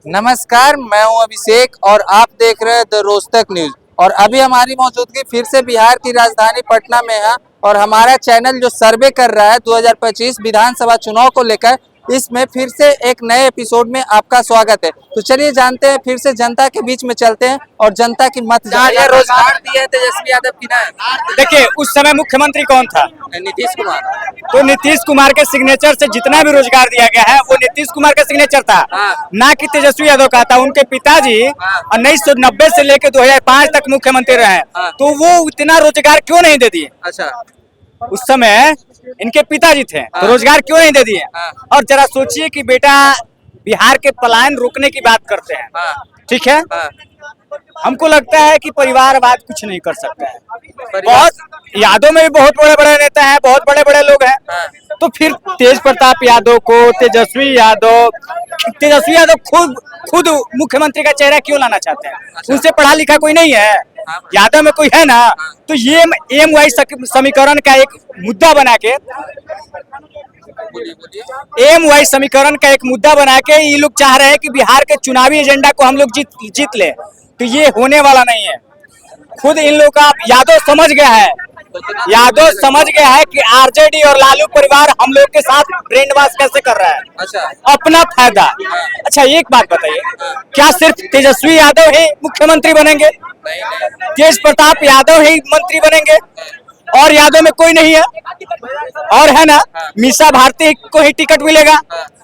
नमस्कार, मैं हूं अभिषेक और आप देख रहे हैं द रोस्टक न्यूज। और अभी हमारी मौजूदगी फिर से बिहार की राजधानी पटना में है और हमारा चैनल जो सर्वे कर रहा है 2025 विधानसभा चुनाव को लेकर, इसमें फिर से एक नए एपिसोड में आपका स्वागत है। तो चलिए जानते हैं, फिर से जनता के बीच में चलते हैं और जनता की मत ये रोजगार दिए तेजस्वी यादव की ना। देखिए, उस समय मुख्यमंत्री कौन था? नीतीश कुमार। तो नीतीश कुमार के सिग्नेचर से जितना भी रोजगार दिया गया है वो नीतीश कुमार का सिग्नेचर था, ना कि तेजस्वी यादव का था। उनके पिताजी 1990 से लेकर 2005 तक मुख्यमंत्री रहे, तो वो इतना रोजगार क्यों नहीं दे दिए? अच्छा, उस समय इनके पिताजी थे तो रोजगार क्यों नहीं दे दिए? और जरा सोचिए कि बेटा बिहार के पलायन रोकने की बात करते हैं, ठीक है? हमको लगता है कि परिवारवाद कुछ नहीं कर सकता है। बहुत यादव में भी बहुत बड़े बड़े नेता हैं, बहुत बड़े बड़े लोग हैं, तो फिर तेज प्रताप यादव को तेजस्वी यादव खुद मुख्यमंत्री का चेहरा क्यों लाना चाहते हैं? उनसे पढ़ा लिखा कोई नहीं है, यादव में कोई है ना? तो ये एम समीकरण का एक मुद्दा बना के ये लोग चाह रहे हैं कि बिहार के चुनावी एजेंडा को हम लोग जीत ले, तो ये होने वाला नहीं है। खुद इन लोग का यादव समझ गया है कि आरजेडी और लालू परिवार हम लोग के साथ ब्रेन वॉश कैसे कर रहा है। अच्छा, अपना फायदा। अच्छा, एक बात बताइए, क्या सिर्फ तेजस्वी यादव ही मुख्यमंत्री बनेंगे? तेज प्रताप यादव ही मंत्री बनेंगे और यादव में कोई नहीं है? और है ना, मीसा भारती को ही टिकट मिलेगा,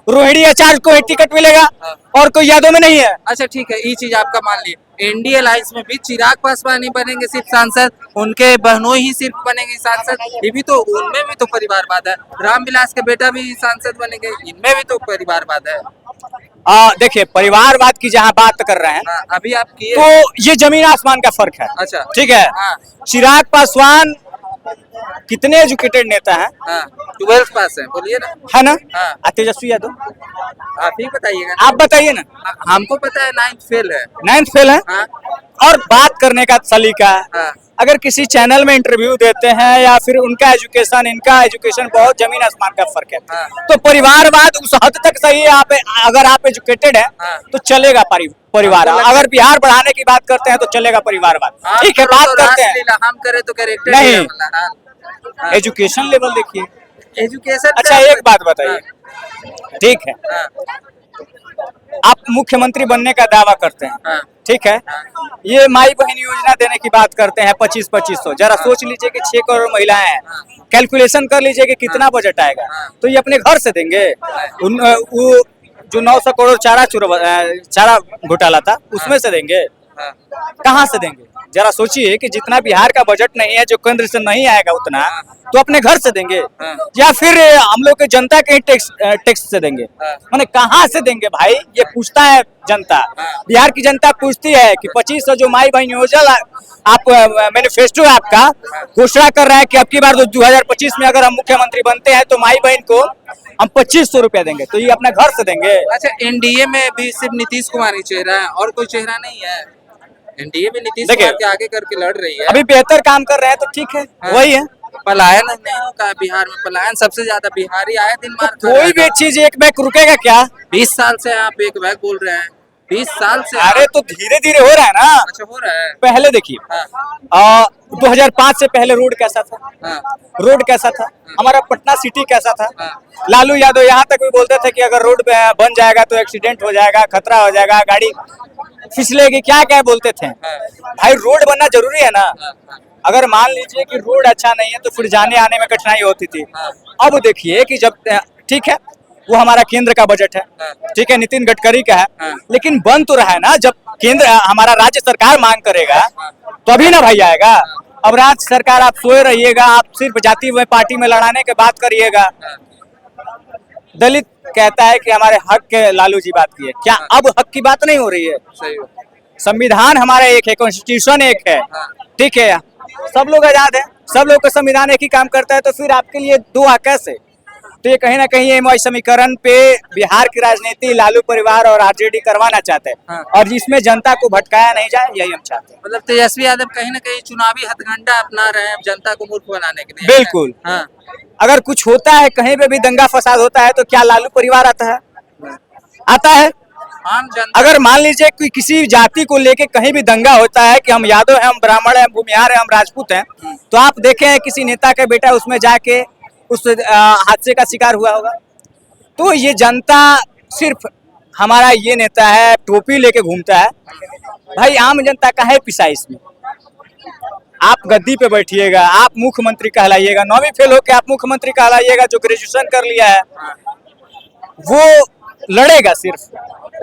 रोहिणी आचार्य को ही टिकट मिलेगा, और कोई यादव में नहीं है। अच्छा ठीक है, ये चीज आपका मान लिया। एनडीए अलायंस में भी चिराग पासवान ही बनेंगे सिर्फ सांसद, उनके बहनों ही सिर्फ बनेंगे सांसद, ये भी तो, उनमें भी तो परिवारवाद है। रामविलास के बेटा भी सांसद बनेंगे, इनमें भी तो परिवारवाद है। देखिए, परिवारवाद की जहाँ बात कर रहे हैं, अभी आप किए तो ये जमीन आसमान का फर्क है। अच्छा, ठीक है। चिराग पासवान कितने एजुकेटेड नेता हैं? 12th पास है, बोलिए ना, है ना? तेजस्वी यादव आप ही बताइएगा। आप बताइए ना। हमको पता है 9th फेल है। 9th फेल है। और बात करने का सलीका, अगर किसी चैनल में इंटरव्यू देते हैं या फिर उनका एजुकेशन इनका एजुकेशन बहुत जमीन आसमान का फर्क है, तो परिवारवाद उस हद तक सही है। अगर आप एजुकेटेड है तो चलेगा परिवार। अगर बिहार बढ़ाने की बात करते हैं तो चलेगा परिवारवाद। ठीक है, बात करते हैं। हम करे तो कैरेक्टर नहीं, एजुकेशन लेवल देखिए, एजुकेशन। अच्छा, एक बात बताइए, ठीक है, आप मुख्यमंत्री बनने का दावा करते हैं, ठीक है, ये माई बहन योजना देने की बात करते हैं 2500। जरा सोच लीजिए कि 6 करोड़ महिलाएं हैं, कैलकुलेशन कर लीजिए कि कितना बजट आएगा। तो ये अपने घर से देंगे? वो जो 900 करोड़ चारा घोटाला था उसमें से देंगे? कहाँ से देंगे? जरा सोचिए कि जितना बिहार का बजट नहीं है, जो केंद्र से नहीं आएगा उतना, तो अपने घर से देंगे या फिर हम लोग के जनता के टैक्स से देंगे? माने कहाँ से देंगे भाई? ये पूछता है जनता, बिहार की जनता पूछती है कि 2500 जो माई बहन योजना आप मैनिफेस्टो आपका घोषणा कर रहा है कि अब की बार 2025 में अगर हम मुख्यमंत्री बनते हैं तो माई बहन को हम 2500 रुपया देंगे, तो ये अपने घर से देंगे? अच्छा, एनडीए में भी सिर्फ नीतीश कुमार ही चेहरा है और कोई चेहरा नहीं है। एनडीए में नीतीश कुमार के आगे करके लड़ रही है, अभी बेहतर काम कर रहे हैं तो ठीक है। वही है, पलायन नहीं होता बिहार में, पलायन सबसे ज्यादा बिहारी आए दिन मार। कोई भी चीज एक बैग रुकेगा क्या? 20 साल से आप एक बैग बोल रहे हैं, 20 साल से। अरे तो धीरे धीरे हो रहा है ना। अच्छा, हो रहा है। पहले देखिए, 2005 से पहले रोड कैसा था? रोड कैसा था? हमारा पटना सिटी कैसा था? लालू यादव यहाँ तक भी बोलते थे कि अगर रोड बन जाएगा तो एक्सीडेंट हो जाएगा, खतरा हो जाएगा, गाड़ी फिसलेगी, क्या क्या बोलते थे। भाई, रोड बनना जरूरी है ना। अगर मान लीजिए कि रोड अच्छा नहीं है तो फिर जाने आने में कठिनाई होती थी। अब देखिए कि जब, ठीक है, वो हमारा केंद्र का बजट है, ठीक है, नितिन गडकरी का है, लेकिन बन तो रहा है ना। जब केंद्र हमारा राज्य सरकार मांग करेगा तभी ना भाई आएगा। अब राज्य सरकार आप सोए रहिएगा, आप सिर्फ जाति व पार्टी में लड़ाने के बात करिएगा। दलित कहता है कि हमारे हक के लालू जी बात की है, क्या अब हक की बात नहीं हो रही है? संविधान हमारा एक है, कॉन्स्टिट्यूशन एक है, ठीक है, सब लोग आजाद है, सब लोग का संविधान एक ही काम करता है, तो फिर आपके लिए दो हक कैसे? तो ये कहीं ना कहीं एमवाई समीकरण पे बिहार की राजनीति लालू परिवार और आरजेडी करवाना चाहते हैं, और जिसमें जनता को भटकाया नहीं जाए, यही हम चाहते हैं। मतलब तेजस्वी यादव कहीं ना कहीं चुनावी हथकंडा अपना रहे हैं जनता को मूर्ख बनाने के लिए। बिल्कुल। अगर कुछ होता है, कहीं पे भी दंगा फसाद होता है, तो क्या लालू परिवार आता है? आता है। आम जनता अगर मान लीजिए कि किसी जाति को लेके कहीं भी दंगा होता है कि हम यादव हैं, हम ब्राह्मण हैं, हम भूमिहार हैं, हम राजपूत हैं, तो आप देखें किसी नेता का बेटा उसमें जाके उस हादसे का शिकार हुआ होगा। तो ये जनता सिर्फ हमारा ये नेता है टोपी लेके घूमता है, भाई आम जनता का है पिसा इसमें। आप गद्दी पे बैठिएगा, आप मुख्यमंत्री कहलाइएगा, 9वीं फेल होके आप मुख्यमंत्री कहलाइएगा, जो ग्रेजुएशन कर लिया है वो लड़ेगा सिर्फ,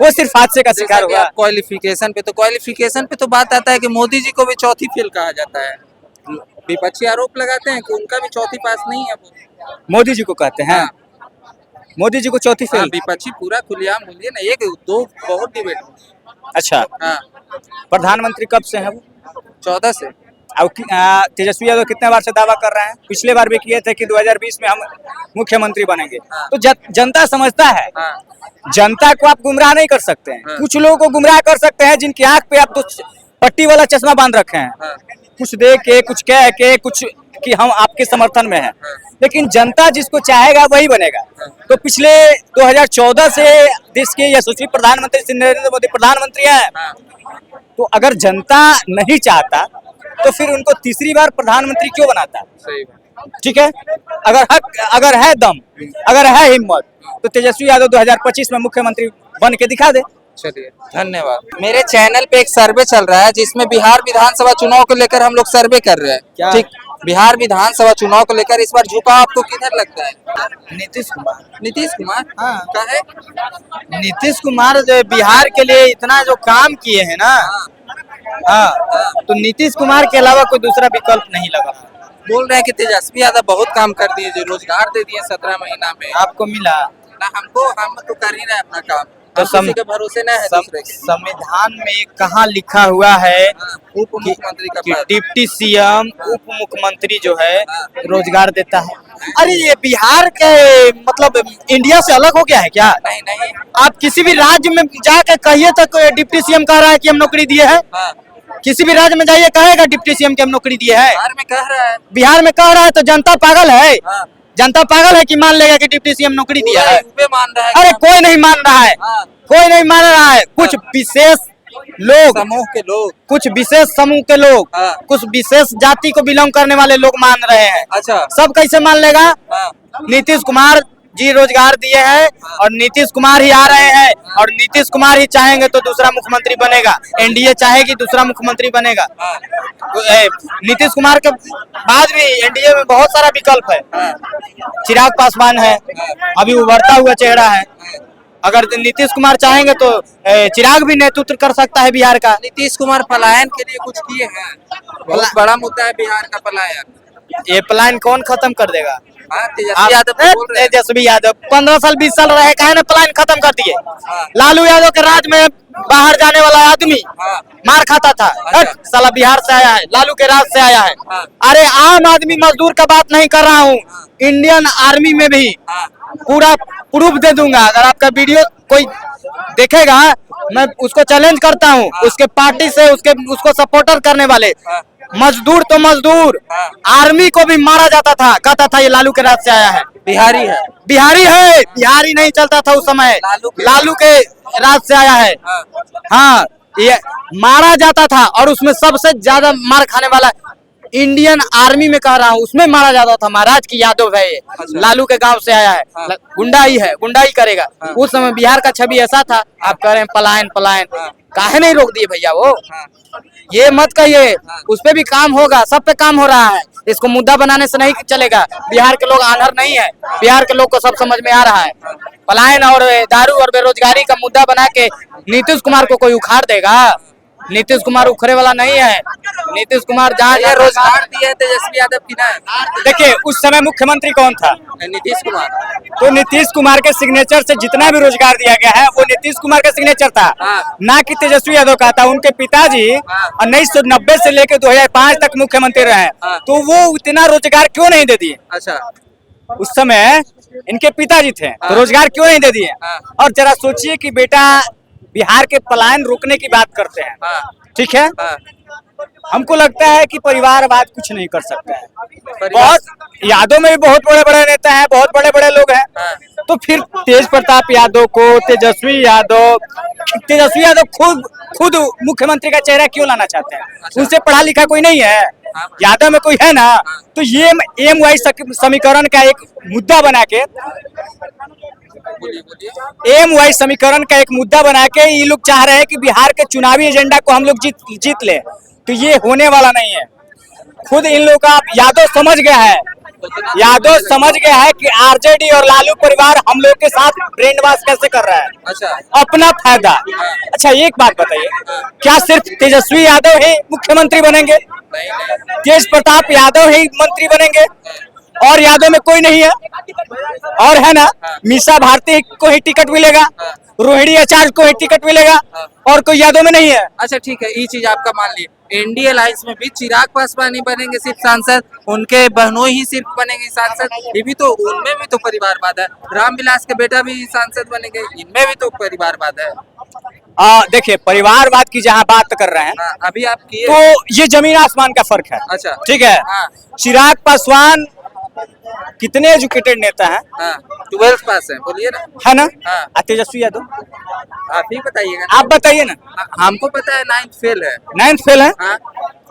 वो सिर्फ हादसे का शिकार हुआ। क्वालिफिकेशन पे तो बात आता है कि मोदी जी को भी चौथी फेल कहा जाता है। विपक्षी आरोप लगाते हैं कि उनका भी चौथी पास नहीं है वो। मोदी जी को कहते हैं, मोदी जी को चौथी फेल। विपक्षी पूरा खुलेआम बोलिए ना, एक दो बहुत डिबेट। अच्छा, हाँ, प्रधानमंत्री कब से है वो? 14 से। अब तेजस्वी यादव कितने बार से दावा कर रहे हैं, पिछले बार भी किए थे कि 2020 में हम मुख्यमंत्री बनेंगे। तो जनता समझता है, जनता को आप गुमराह नहीं कर सकते हैं। कुछ लोगों को गुमराह कर सकते हैं जिनकी आंख पे आप तो पट्टी वाला चश्मा बांध रखे हैं, कुछ दे के, कुछ कह के, कुछ कि हम आपके समर्थन में हैं, लेकिन जनता जिसको चाहेगा वही बनेगा। तो पिछले 2014 से देश के यशस्वी प्रधानमंत्री श्री नरेंद्र मोदी प्रधानमंत्री हैं, तो अगर जनता नहीं चाहता तो फिर उनको तीसरी बार प्रधानमंत्री क्यों बनाता? सही। ठीक है, अगर है दम, अगर है हिम्मत, तो तेजस्वी यादव 2025 में मुख्यमंत्री बन के दिखा दे। चलिए, धन्यवाद। मेरे चैनल पे एक सर्वे चल रहा है जिसमें बिहार विधानसभा चुनाव को लेकर हम लोग सर्वे कर रहे हैं। ठीक, बिहार विधानसभा चुनाव को लेकर इस बार झुकाव आपको किधर लगता है? नीतीश कुमार। नीतीश कुमार? हाँ, काहे? नीतीश कुमार जो बिहार के लिए इतना जो काम किए हैं ना, हाँ, तो नीतीश कुमार के अलावा कोई दूसरा विकल्प नहीं लगा। बोल रहे हैं कि तेजस्वी यादव बहुत काम कर दिए, जो रोजगार दे दिए 17 महीना में। आपको मिला ना हमको, हम तो कर ही रहे अपना काम, तो किसी के भरोसे न है दूसरे के। संविधान में कहाँ लिखा हुआ है उप मुख्यमंत्री का कि पद। डिप्टी सीएम उप मुख्यमंत्री जो है रोजगार देता है? अरे ये बिहार के मतलब इंडिया से अलग हो गया है क्या? नहीं नहीं। आप किसी भी राज्य में जाकर कहिए तक डिप्टी सीएम कह रहा है कि हम नौकरी दिए हैं। किसी भी राज्य में जाइए कहेगा डिप्टी सीएम के हम नौकरी दिए हैं। बिहार में कह रहा है। बिहार में कह रहा है तो जनता पागल है। जनता पागल है कि मान लेगा कि डिप्टी सीएम नौकरी दिया है। मान रहा है। अरे कोई नहीं मान रहा है, कोई नहीं मान रहा है। कुछ विशेष लोग, समूह के लोग, कुछ विशेष समूह के लोग, कुछ विशेष जाति को बिलोंग करने वाले लोग मान रहे हैं। अच्छा, सब कैसे मान लेगा? नीतीश कुमार जी रोजगार दिए हैं और नीतीश कुमार ही आ रहे हैं और नीतीश कुमार ही चाहेंगे तो दूसरा मुख्यमंत्री बनेगा। एनडीए चाहेगी दूसरा मुख्यमंत्री बनेगा। नीतीश कुमार के बाद भी एनडीए में बहुत सारा विकल्प है। चिराग पासवान है, अभी उभरता हुआ चेहरा है। अगर नीतीश कुमार चाहेंगे तो चिराग भी नेतृत्व कर सकता है बिहार का। नीतीश कुमार पलायन के लिए कुछ किए हैं? बहुत बड़ा मुद्दा है बिहार का पलायन। ये पलायन कौन खत्म कर देगा? तेजस्वी यादव बोल रहे हैं। तेजस्वी यादव 15 साल 20 साल रहे, काहे ना पलायन खत्म कर दिए। लालू यादव के राज में बाहर जाने वाला आदमी मार खाता था। साला बिहार से आया है, लालू के राज से आया है। अरे आम आदमी मजदूर का बात नहीं कर रहा हूँ, इंडियन आर्मी में भी पूरा प्रूफ दे दूंगा। अगर आपका वीडियो कोई देखेगा, मैं उसको चैलेंज करता हूँ। उसके पार्टी से उसको सपोर्टर करने वाले मजदूर तो मजदूर, आर्मी को भी मारा जाता था, कहता था ये लालू के राज से आया है। बिहारी है, बिहारी है, बिहारी नहीं चलता था उस समय, लालू के राज से आया है। हाँ, ये मारा जाता था और उसमें सबसे ज्यादा मार खाने वाला इंडियन आर्मी में कह रहा हूँ, उसमें मारा जाता था। महाराज की यादव है ये, लालू के गांव से आया है। गुंडाई है, गुंडाई करेगा। उस समय बिहार का छवि ऐसा था। आप कह रहे हैं पलायन पलायन, काहे नहीं रोक दिए भैया? वो ये मत कहिए, उस पे भी काम होगा, सब पे काम हो रहा है। इसको मुद्दा बनाने से नहीं चलेगा। बिहार के लोग आंधर नहीं है, बिहार के लोग को सब समझ में आ रहा है। पलायन और दारू और बेरोजगारी का मुद्दा बना के नीतीश कुमार को कोई उखाड़ देगा? नीतीश कुमार उखड़े वाला नहीं है। नीतीश कुमार जहाँ रोजगार दिए तेजस्वी यादव की ना। देखिए उस समय मुख्यमंत्री कौन था? नीतीश कुमार। तो नीतीश कुमार के सिग्नेचर से जितना भी रोजगार दिया गया है वो नीतीश कुमार का सिग्नेचर था, ना कि तेजस्वी यादव का था। उनके पिताजी 1990 से लेकर 2005 तक मुख्यमंत्री रहे, तो वो उतना रोजगार क्यों नहीं दे दिए? अच्छा, उस समय इनके पिताजी थे, तो रोजगार क्यों नहीं दे दिए? और जरा सोचिए कि बेटा बिहार के पलायन रोकने की बात करते हैं, ठीक है, हमको लगता है कि परिवारवाद कुछ नहीं कर सकता है। परिवार- बहुत यादव में भी बहुत बड़े बड़े नेता हैं, बहुत बड़े बड़े लोग हैं। हाँ। तो फिर तेज प्रताप यादव को, तेजस्वी यादव खुद मुख्यमंत्री का चेहरा क्यों लाना चाहते हैं? अच्छा। उनसे पढ़ा लिखा कोई नहीं है, हाँ। यादव में कोई है ना? तो ये एम वाई समीकरण का एक मुद्दा बना के, बोलिए बोलिए। एम वाई समीकरण का एक मुद्दा बना के ये लोग चाह रहे हैं कि बिहार के चुनावी एजेंडा को हम लोग जीत ले। तो ये होने वाला नहीं है। खुद इन लोगों का यादव समझ गया है, यादव समझ गया है कि आरजेडी और लालू परिवार हम लोग के साथ ब्रेन वॉश कैसे कर रहा है, अच्छा। अपना फायदा। अच्छा एक बात बताइए, क्या सिर्फ तेजस्वी यादव ही मुख्यमंत्री बनेंगे? नहीं नहीं। तेज प्रताप यादव ही मंत्री बनेंगे? और यादव में कोई नहीं है? और है ना, मीसा भारती को ही टिकट मिलेगा, रोहिणी आचार्य को ही टिकट मिलेगा, और कोई यादव में नहीं है। अच्छा ठीक है, ये चीज आपका मान लिया। एनडीए अलायंस में भी चिराग पासवान ही बनेंगे सिर्फ सांसद, उनके बहनों ही सिर्फ बनेंगे सांसद। ये भी तो, उनमें भी तो परिवारवाद है। रामविलास के बेटा भी सांसद बनेंगे, इनमें भी तो परिवारवाद है। देखिए, परिवारवाद की जहाँ बात कर रहे हैं, हाँ, अभी आप किए। तो ये जमीन आसमान का फर्क है। अच्छा। ठीक है। हाँ। चिराग पासवान कितने एजुकेटेड नेता हैं, हाँ, 12th पास है, बोलिए ना। है ना? हाँ। और तेजस्वी यादव, आप ही बताइएगा। आप बताइए ना। हमको पता है 9th फेल है। 9th फेल है। हाँ।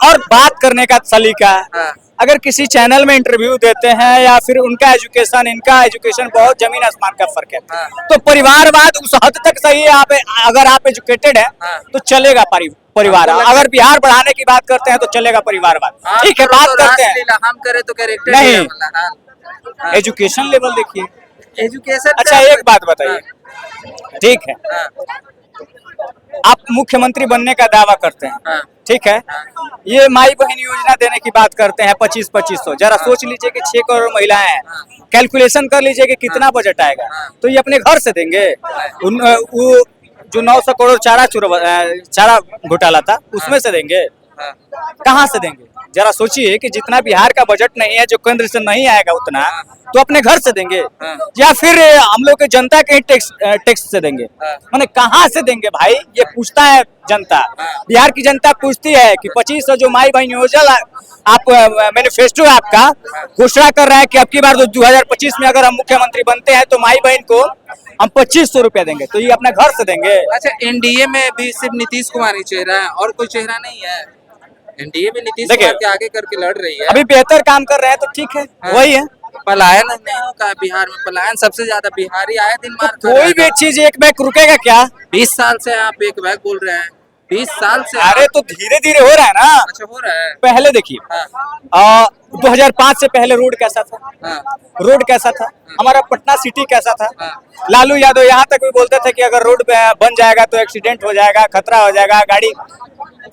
और बात करने का सलीका, हाँ। अगर किसी चैनल में इंटरव्यू देते हैं या फिर उनका एजुकेशन इनका एजुकेशन बहुत जमीन आसमान का फर्क है। हाँ। तो परिवारवाद उस हद तक सही है, अगर आप एजुकेटेड है हाँ। तो चलेगा परिवार। आपको लगता है- अगर बिहार बढ़ाने की बात करते हैं तो चलेगा परिवारवाद। आप ठीक है, करो बात तो करते हैं। रासलीला, हम करे तो कैरेक्टर नहीं। हाँ। एजुकेशन लेवल देखिए। एजुकेशन। अच्छा एक बात बताइए, ठीक है, हाँ। आप मुख्यमंत्री बनने का दावा करते हैं, हाँ। ठीक है, ये माई बहन योजना देने की बात करते हैं 25-2500। जरा सोच लीजिए कि 6 करोड़ महिलाएं हैं, कैलकुलेशन कर लीजिए कि कितना बजट आएगा। तो ये अपने घर से देंगे? वो जो 900 करोड़ चारा घोटाला था उसमें से देंगे? हाँ। कहाँ से देंगे? जरा सोचिए कि जितना बिहार का बजट नहीं है, जो केंद्र से नहीं आएगा उतना, तो अपने घर से देंगे हाँ। या फिर हम लोग के जनता के टैक्स से देंगे? हाँ। माने कहाँ से देंगे भाई? ये पूछता है जनता। हाँ। बिहार की जनता पूछती है कि 2500 जो माई बहन योजना आप मैनिफेस्टो आपका घोषणा कर रहा है कि अब की बार 2025 में अगर हम मुख्यमंत्री बनते हैं तो माई बहन को हम 2500 रुपया देंगे, तो ये अपने घर से देंगे? अच्छा, एनडीए में भी सिर्फ नीतीश कुमार ही चेहरा है और कोई चेहरा नहीं है। एनडीए में नीतीश देखिए, कुमार के आगे करके लड़ रही है। अभी बेहतर काम कर रहे हैं तो ठीक है, हाँ। वही है। पलायन नहीं होगा बिहार में, पलायन सबसे ज्यादा बिहारी आए दिन मार खा रहा कोई है। भी चीज एक बैग रुकेगा क्या? 20 साल से आप एक बैग बोल रहे हैं, 20 साल से। अरे तो धीरे धीरे हो रहा है ना। अच्छा, हो रहा है। पहले देखिए, हाँ। 2005 से पहले रोड कैसा था? हाँ। रोड कैसा था? हमारा पटना सिटी कैसा था? हाँ। लालू यादव यहाँ तक भी बोलते थे कि अगर रोड बन जाएगा तो एक्सीडेंट हो जाएगा, खतरा हो जाएगा, गाड़ी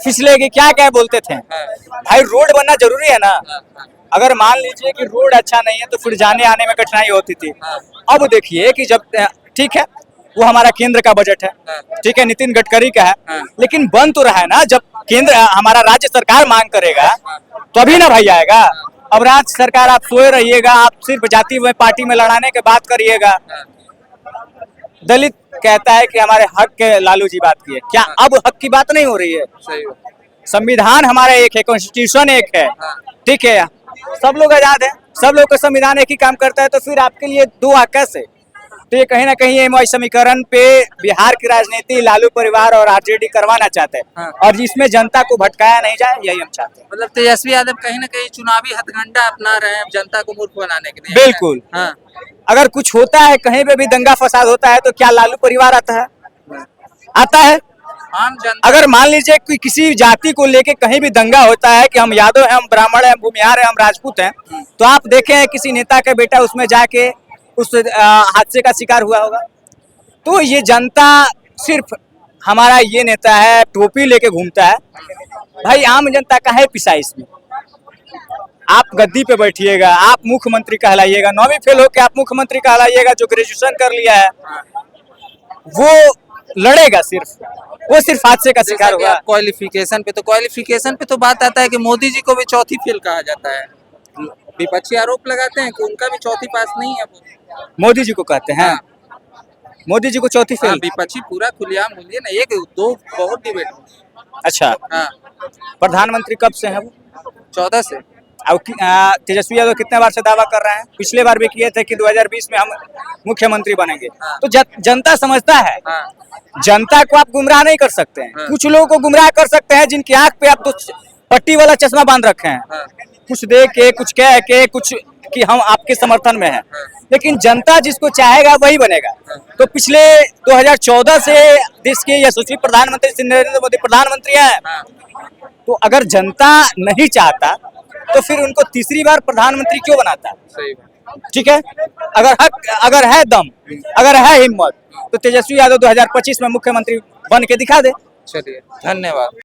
फिसलेगी, क्या क्या बोलते थे। हाँ। भाई रोड बनना जरूरी है ना। हाँ। अगर मान लीजिए कि रोड अच्छा नहीं है तो फिर जाने आने में कठिनाई होती थी। हाँ। अब देखिए कि जब ठीक है, वो हमारा केंद्र का बजट है, हाँ। ठीक है, नितिन गडकरी का है, हाँ। लेकिन बन तो रहा है ना। जब केंद्र हमारा राज्य सरकार मांग करेगा तभी ना भाई आएगा। अब राज्य सरकार आप सोए रहिएगा, आप सिर्फ जाति में पार्टी में लड़ाने की बात करिएगा। दलित कहता है कि हमारे हक के लालू जी बात किए, क्या अब हक की बात नहीं हो रही है? सही हो। संविधान हमारा एक है, कॉन्स्टिट्यूशन एक है, हाँ। ठीक है, सब लोग आजाद हैं, सब लोग का संविधान एक ही काम करता है, तो फिर आपके लिए दो हक कैसे? तो ये कहीं ना कहीं एमवाई समीकरण पे बिहार की राजनीति लालू परिवार और आरजेडी करवाना चाहते हैं। हाँ। और जिसमें जनता को भटकाया नहीं जाए, यही हम चाहते हैं। मतलब तेजस्वी यादव कहीं ना कहीं चुनावी हथकंडा अपना रहे हैं जनता को मूर्ख बनाने के लिए। बिल्कुल। हाँ। अगर कुछ होता है, कहीं पे भी दंगा फसाद होता है, तो क्या लालू परिवार आता है? आता है? आम जनता। अगर मान लीजिए कि किसी जाति को लेके कहीं भी दंगा होता है कि हम यादव हैं, हम ब्राह्मण हैं, हम भूमिहार हैं, हम राजपूत हैं, तो आप देखें किसी नेता का बेटा उसमें जाके उस हादसे का शिकार हुआ होगा? तो ये जनता सिर्फ हमारा ये नेता है टोपी लेके घूमता है, भाई आम जनता का है पिसा इसमें। आप गद्दी पे बैठिएगा, आप मुख्यमंत्री कहलाइएगा, 9वीं फेल होके आप मुख्यमंत्री कहलाइएगा, जो ग्रेजुएशन कर लिया है वो लड़ेगा, वो सिर्फ हादसे का शिकार हुआ। क्वालिफिकेशन पे तो बात आता है कि मोदी जी को भी चौथी फेल कहा जाता है। विपक्षी आरोप लगाते हैं कि उनका भी चौथी पास नहीं है वो। मोदी जी को कहते हैं? मोदी जी को चौथी हाँ, फेल। विपक्षी पूरा खुलेआम बोलिए ना, एक दो बहुत डिबेट। अच्छा, हाँ, प्रधानमंत्री कब से है वो? 14 से। अब तेजस्वी यादव कितने बार से दावा कर रहे हैं? पिछले बार भी किए थे कि 2020 में हम मुख्यमंत्री बनेंगे। हाँ। तो जनता समझता है, हाँ, जनता को आप गुमराह नहीं कर सकते हैं। हाँ। कुछ लोगों को गुमराह कर सकते हैं जिनकी आंख पे आप तो पट्टी वाला चश्मा बांध रखे हैं, हाँ, कुछ दे के, कुछ कह के, कुछ कि हम आपके समर्थन में हैं। लेकिन जनता जिसको चाहेगा वही बनेगा। तो पिछले 2014 से देश के यशस्वी प्रधानमंत्री श्री नरेंद्र मोदी प्रधानमंत्री हैं। हाँ, तो अगर जनता नहीं चाहता तो फिर उनको तीसरी बार प्रधानमंत्री क्यों बनाता? सही बात। ठीक है, अगर है दम, अगर है हिम्मत, तो तेजस्वी यादव 2025 में मुख्यमंत्री बन के दिखा दे। चलिए, धन्यवाद।